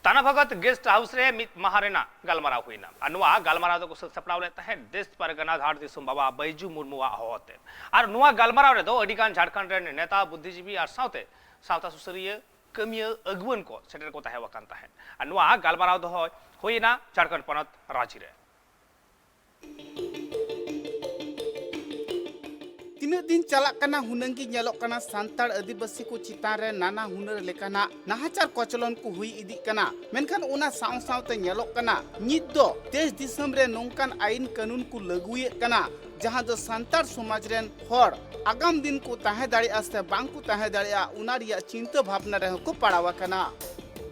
ताना भगत guest house रे मित महारेना गलमाराव हुईना अनुवा गलमाराव दो सपनाव लेता है देश परगना घाट दिसुम बाबा बैजू मुर्मुआ होते और नुआ गलमाराव रे दो अडिगान झारखंड रे नेता बुद्धिजीवी और सावते सावता सुसरिय कमिया अगुवन को सेटर को ताहे वकान ताहे अनुवा गलमाराव दो हुईना झारखंड पनत रांची रे तीन दिन चलना हुनंगी नेलोकना सांताड़ आदिवासी को चितान रे नाना हुनर लेकाना नाहाचार कचलन को हुई इदी कना मेनखान उना साव सावते नेलोकना नित दो देश दिसम रे नोंकान आईन कानून को लगुए कना जहां दो सांताड़ समाज रेन हर आगाम दिन को ताहे दाड़ी आस्ते बांग को ताहे दाड़िया उना रिया चिंता भावना रे को पड़ावा कना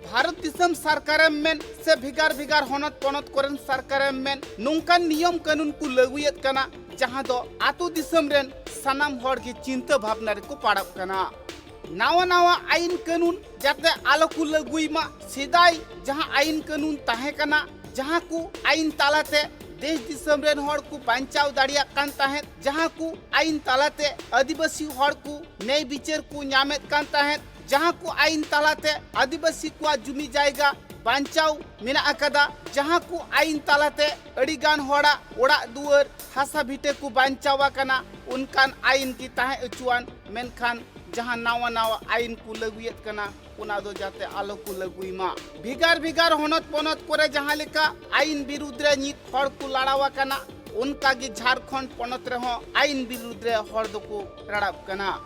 भारत दिसम सरकार मेन से भिगार भिगार होनत पनत कोरन सरकार मेन नोंकान नियम कानून को लगुएत कना जहां दो आतु दिसम रेन सनाम हर की चिंता भावना रे को पड़ाव कना नावा नावा आईन कानून जाते आलो को लगुई मा सिदाई जहां आईन कानून ताहे कना जहां को आईन तालाते देश दिसम रेन हर को बांचाव दाड़िया कान ताहे जहां को आईन तालाते आदिवासी हर को न्याय विचार को न्यामेत कान ताहे जहां को आईन तालाते आदिवासी को जुमी जायगा बांचाव मेना अकदा जहां को आईन तालाते अड़ीगान होड़ा ओड़ा दुआर हासा भिटे को बांचावा कना उनकान आईन की ताहे अचुआन मेनखान जहां नावा नावा आईन को लगुयत कना उना दो जाते आलो को लगुई मा भिगार भिगार होनत पनत करे जहां लेका आईन विरुद्ध रे नित हर को लड़ावा कना उनका गी झारखंड पनत रे हो आईन विरुद्ध रे हर दो को लड़ाव कना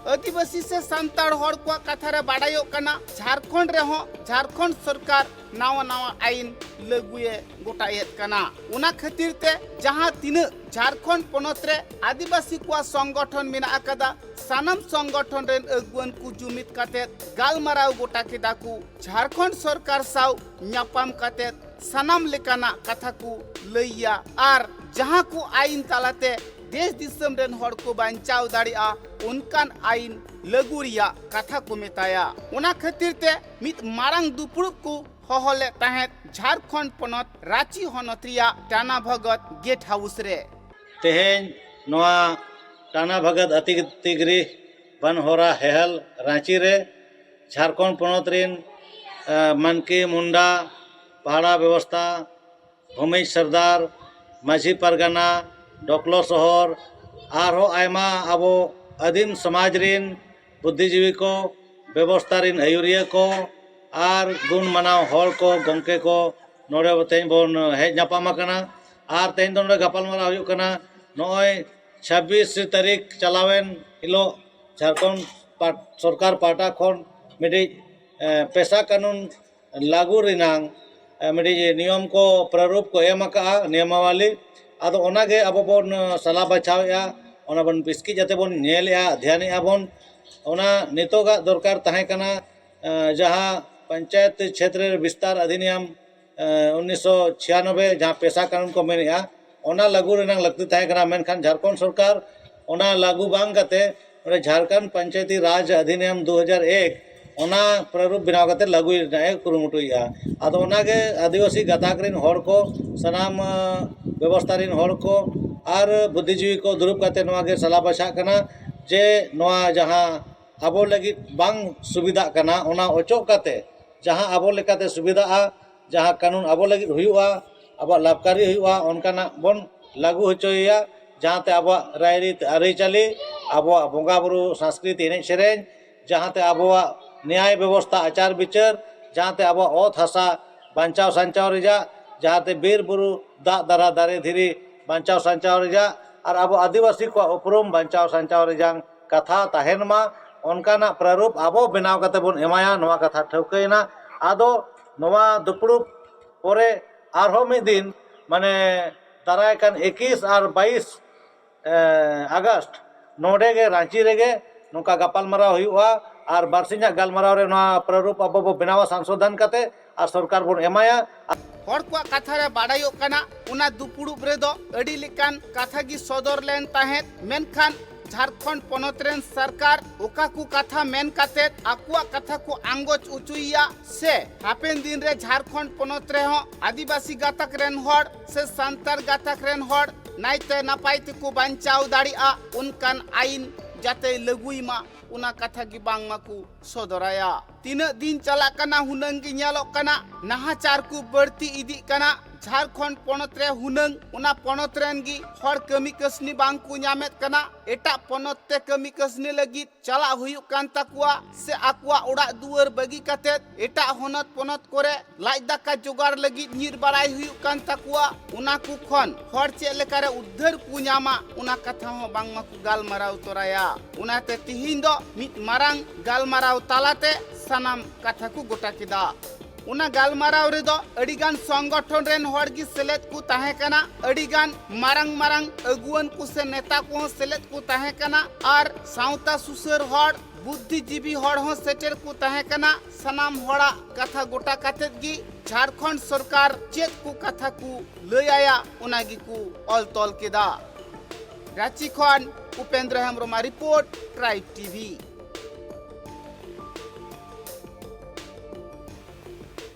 आदिवासी से सांताड़ हर को कथा रे बाड़ायो कना झारखंड रे हो झारखंड सरकार नावा नावा आईन लगुए गोटायत कना उना खातिर ते जहां तीन झारखंड पनत रे आदिवासी को संगठन मेना अकदा सानम संगठन रेन अगुवन को जुमित काते गालमाराव गोटा केदा को झारखंड सरकार साव न्यापाम काते सानम लेकाना कथा को लैया आर जहां को आईन तालाते देश दिसम रेन हर को बांचाव दाड़िया उनकान आईन लगुरिया कथा को मेताया उना खातिर ते मित मारांग दुपुड़ुब को हहले ताहे झारखंड पनत रांची हनत रिया टाना भगत गेट हाउस रे तेहेन नोआ टाना भगत अतिथिगृह बनहोरा हेहल रांची रे झारखंड पनत रिन मनकी मुंडा पहाड़ा व्यवस्था भूमि सरदार माझी परगना डोकलो शहर आरो आयमा आबो आदिम समाज रिन बुद्धिजीवी को व्यवस्था रिन आयुरिया को आर गुण मनाव हर को गंके को नोड़े तेन बोन हेज नापामा कना आर तेन दो नोड़े गपालमाराव हुयुग कना नॉय 26 तारीख चलावेन हिलो झारखंड सरकार पाटा खन मिडी पेशा कानून लागू रिनांग मिडी नियम को प्रारूप को एमका नियमावली आदो ओनागे अब बोन सला बचावेया ओना बोन बिस्की जाते बोन नेलेया ध्यानेया बोन ओना नितोगा दरकार ताहे कना जहां पंचायत क्षेत्र विस्तार अधिनियम 1996 जहां पेशा कानून को मेनेया ओना लागू रेनांग लगती ताहे कना मेनखान झारखंड सरकार ओना लागू बांग कते ओने झारखंड पंचायती राज अधिनियम 2001 ओना प्रारूप बनाव कते लागू रेनाए कुरुमुटुया आदो ओनागे आदिवासी गाताक रिन हर को सनाम व्यवस्था रिन हर को आर बुद्धिजीवी को दुरुब कते नोआगे सला बछा कना जे नोआ जहां आबो लगी बांग सुविधा कना ओना ओचोक कते जहां आबो लेकाते सुविधा जहां कानून आबो लगी हुयुआ आबो लाभकारी हुयुआ उनकाना बोन लागू होचोया जहां ते आबो रायरीत आरिचाली आबो बोंगा बुरु संस्कृति एने सेरेन जहां ते आबो न्याय व्यवस्था आचार विचार जहां ते आबो ओत हसा बांचाव संचाव रिजा जहां ते बीर बुरु दा दरा दारे धीरी बांचाव संचाव रिजा और आबो आदिवासी को उपरुम बांचाव संचाव रिजांग कथा ताहेनमा उनकाना प्रारूप आबो बनाव कते बोन एमाया नोआ कथा ठौकैना आदो नोआ दुपुड़ुब पोरे आरहो मिद दिन माने दाराय कान 21 और 22 अगस्त नोडे गे रांची रेगे नोका गपालमाराव हुयुआ और बारसिंगा गालमाराव रे नोआ प्रारूप आबो बो बनावा संशोधन कते और सरकार बोन एमाया हर को कथा रे बाड़ायो कना उना दुपुड़ुब रे दो अड़ी लेकान कथा गी सदर लेन ताहे मेनखान झारखंड पनत रेन सरकार ओका को कथा मेन काते आकुआ कथा को आंगोच उचुइया से हापेन दिन रे झारखंड पनत रे हो आदिवासी गातक रेन हर से सांतार गातक रेन हर नाइते नापाइते को बांचाव दाड़िया उनकान आईन जाते लगुई मा उना कथा की बांग मा को सदराया तीना दिन चला कना हुनंग की ᱧᱮᱞᱚᱜ कना नाहाचार को बढ़ती इदी कना झारखंड पनत रे हुनंग उना पनत रेन गी हर कमी कसनी बांग को ᱧᱟᱢᱮᱫ कना एटा पनत ते कमी कसनी लगी चला हुयुक कान ताकुआ से आकुआ ओड़ा दुआर बगी काते एटा होनत पनत करे लाज दाका जोगार लगी ᱧᱤᱨ बाराय हुयुक कान ताकुआ उना को खन हर चे लेकारे उद्धार को ᱧᱟᱢᱟ उना कथा हो बांगमा को गालमाराव तोराया उनाते तिहिन दो मिट मारांग गालमाराव तालाते सनाम कथा को गोटा किदा उना गालमाराव रे दो अडिगान संगठन रेन हर गी सेलेद को ताहे कना अडिगान मारंग मारंग अगुवन को से नेता को सेलेद को ताहे कना और साउता सुसर हर बुद्धिजीवी हर हो सेटेर को ताहे कना सनाम हड़ा कथा गोटा कातेत गी झारखंड सरकार चेत को कथा को लयाया उनागी को ऑल तोल केदा रांची खन उपेंद्र हेम्ब्रमा रिपोर्ट ट्राइब टीवी।